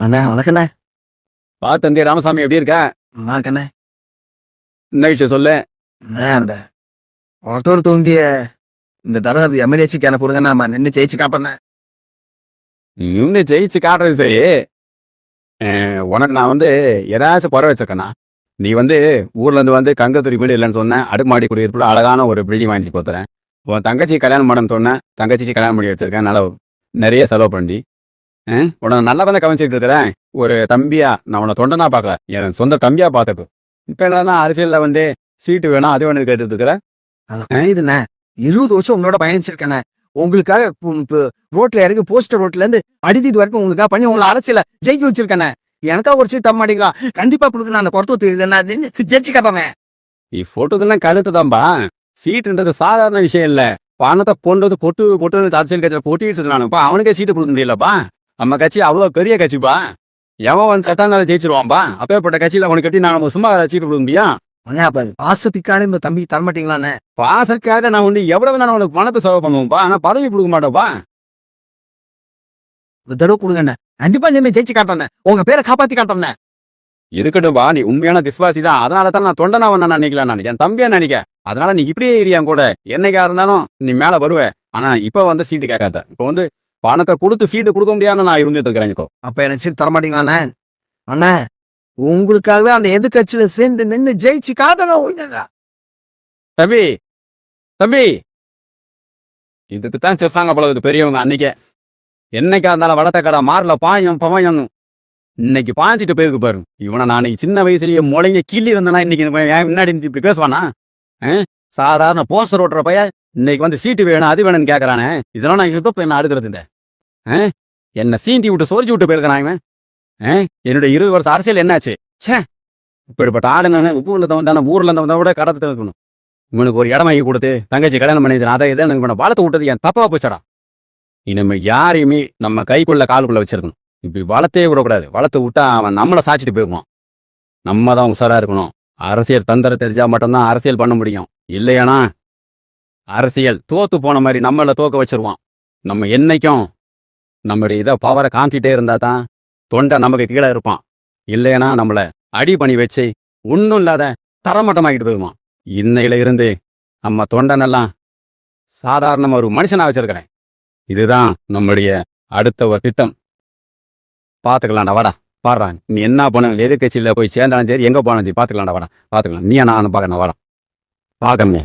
அண்ணா வணக்கண்ணே. தந்தை ராமசாமி எப்படி இருக்க? வணக்கண்ணே. என்ன விஷயம் சொல்லு. அந்த ஒருத்தர் தூங்கிய இந்த தடவை எம்எல்ஏசிக்கு என்ன போடுங்க, நம்ம நின்று ஜெயிச்சு காப்பண்ணேன். இன்னும் ஜெயிச்சு காட்டுறது சரி. உனக்கு நான் ஏதாச்சும் குறை வச்சிருக்கேண்ணா. நீ ஊர்ல இருந்து கங்கத்துறை வீடு இல்லைன்னு சொன்னேன். அடுமாடி குடியிருப்புல அழகான ஒரு பில்டிங் வாங்கி கொடுத்துறேன். உன் தங்கச்சி கல்யாணம் பண்ண சொன்னேன். தங்கச்சி கல்யாணம் பண்ணி வச்சிருக்கேன். நல்லா நிறைய செலவு பண்ணி உன்னை நல்லா கவனிச்சுட்டு இருக்கிறேன். ஒரு தம்பியா நான் உன்னை தொண்டனா பார்க்கல, என் சொந்த தம்பியா பார்த்துட்டு. இப்ப என்னன்னா அரசியல்ல சீட்டு வேணும் அது வேணும் கேட்டு இருக்கிறேன். இதுண்ணே 20 வருஷம் உங்களோட பயணிச்சிருக்கேண்ணே. உங்களுக்காக ரோட்ல இறங்கி போஸ்டர் ரோட்ல இருந்து அடித்தீட்டு வரைக்கும் உங்களுக்காக பண்ணி உங்களை அரசியல ஜெயிக்க வச்சிருக்கேண்ணே. எனக்கா ஒரு சீட் தர மாட்டீங்களா? கண்டிப்பா கொடுத்து நான் அந்த குறத்து ஜெயிச்சு காட்டுறேன். நீ போட்டோதெல்லாம் கழுத்து தான்பா. சீட்டுன்றது சாதாரண விஷயம் இல்ல. பணத்தை பொண்ணு பொட்டு அரசியல் கட்சியில போட்டிட்டு நானுப்பா. அவனுக்கே சீட்டு கொடுக்க முடியலப்பா. நம்ம கட்சி அவ்வளவு பெரிய கட்சிப்பா. எவன் கட்டாந்தால ஜெயிச்சிருவான்பா. அப்பேற்பட்ட கட்சியில அவனுக்கு கட்டி நான் சும்மா சீட்டு கொடுக்க முடியும்? பாசத்துக்கான இந்த தம்பி தரமாட்டீங்களாண்ணே? பாசத்துக்காக நான் எவ்வளவு நான் உனக்கு பணத்தை செலவு பண்ணுவோம்ப்பா. ஆனா பதவி கொடுக்க மாட்டோம்ப்பா. ஒரு தடவை கொடுங்கண்ணே. கண்டிப்பா நீ ஜெயிச்சு காட்டுறேன். உங்க பேரை காப்பாத்தி காட்டுறேன். இருக்கட்டும்பா, நீ உண்மையான விசுவாசி தான். அதனாலதான் நான் தொண்டனா நான் நினைக்கல. நான் என் தம்பியா நினைக்க. அதனால நீ இப்படியே ஏரியா கூட என்னைக்கா இருந்தாலும் நீ மேல வருவ. ஆனா இப்ப சீட்டு கேட்காத. இப்ப பணத்தை கொடுத்து சீட்டு கொடுக்க முடியாம நான் இருந்துட்டு இருக்கிறேன். இப்போ அப்ப எனக்கு சீட்டு தரமாட்டீங்களாண்ணே? அண்ணா உங்களுக்காகவே அந்த எதிர்கட்சியில சேர்ந்து நின்று ஜெயிச்சு காட்டணும். தம்பி தம்பி இதுக்குத்தான் சொல்றாங்க போல பெரியவங்க அன்னைக்கே. என்னைக்கா இருந்தாலும் வளர்த்த கடை மாறல பாயம் பவயம். இன்னைக்கு பாஞ்சிட்டு போயிருக்கு பாரு. இவனை நான் சின்ன வயசுலயே முளைங்க கிள்ளி இருந்தேன்னா இன்னைக்கு முன்னாடி இப்படி பேசுவானா? சாதாரண போஸ்டர் ஓட்டுற பையன் இன்னைக்கு சீட்டு வேணும் அது வேணும்னு கேட்கறானே. இதெல்லாம் நான் இப்ப என்ன அடுக்கிறது? இந்த என்னை சீண்டி விட்டு சோரிச்சு விட்டு போயிருக்கிறான் இவன். என்னுடைய 20 வருஷம் அரசியல் என்னாச்சு? இப்படிப்பட்ட ஆளுங்க ஊர்ல இருந்தவன் கூட கடத்து இருக்கணும். இவனுக்கு ஒரு இடம் வாங்கி கொடுத்து தங்கச்சி கல்யாணம் பண்ணிச்சு அதை இதை வளர்த்து விட்டது என் தப்பா போச்சடா. இனிமே யாரையுமே நம்ம கைக்குள்ள காலுக்குள்ள வச்சிருக்கணும். இப்படி வளர்த்தே விடக்கூடாது. வளர்த்து விட்டா அவன் நம்மளை சாச்சிட்டு போயிருவான். நம்ம தான் உஷாரா இருக்கணும். அரசியல் தந்திரம் தெரிஞ்சா மட்டும்தான் அரசியல் பண்ண முடியும். இல்லையானா அரசியல் தோத்து போன மாதிரி நம்மள தோக்க வச்சிருவான். நம்ம என்னைக்கும் நம்மளுடைய இதை பவரை காமிச்சிட்டே இருந்தா தான் தொண்டை நமக்கு கீழே இருப்பான். இல்லையானா நம்மளை அடி பண்ணி வச்சு ஒன்றும் இல்லாத தரமட்டமாக்கிட்டு போயிடுவான். இன்னையில இருந்து நம்ம தொண்டனெல்லாம் சாதாரணமா ஒரு மனுஷனா வச்சிருக்கிறேன். இதுதான் நம்முடைய அடுத்த ஒரு திட்டம். பார்த்துக்கலாம்டா வாடா. பாடுறான் நீ என்ன பண்ண எதிர்கட்சியில் போய் சேர்ந்தாலும் சரி எங்கே போனாலும் சரி பார்த்துக்கலாம்டா வாடா. பார்த்துக்கலாம். நீ நான் பார்க்கணும் வாடா பார்க்கணுங்க.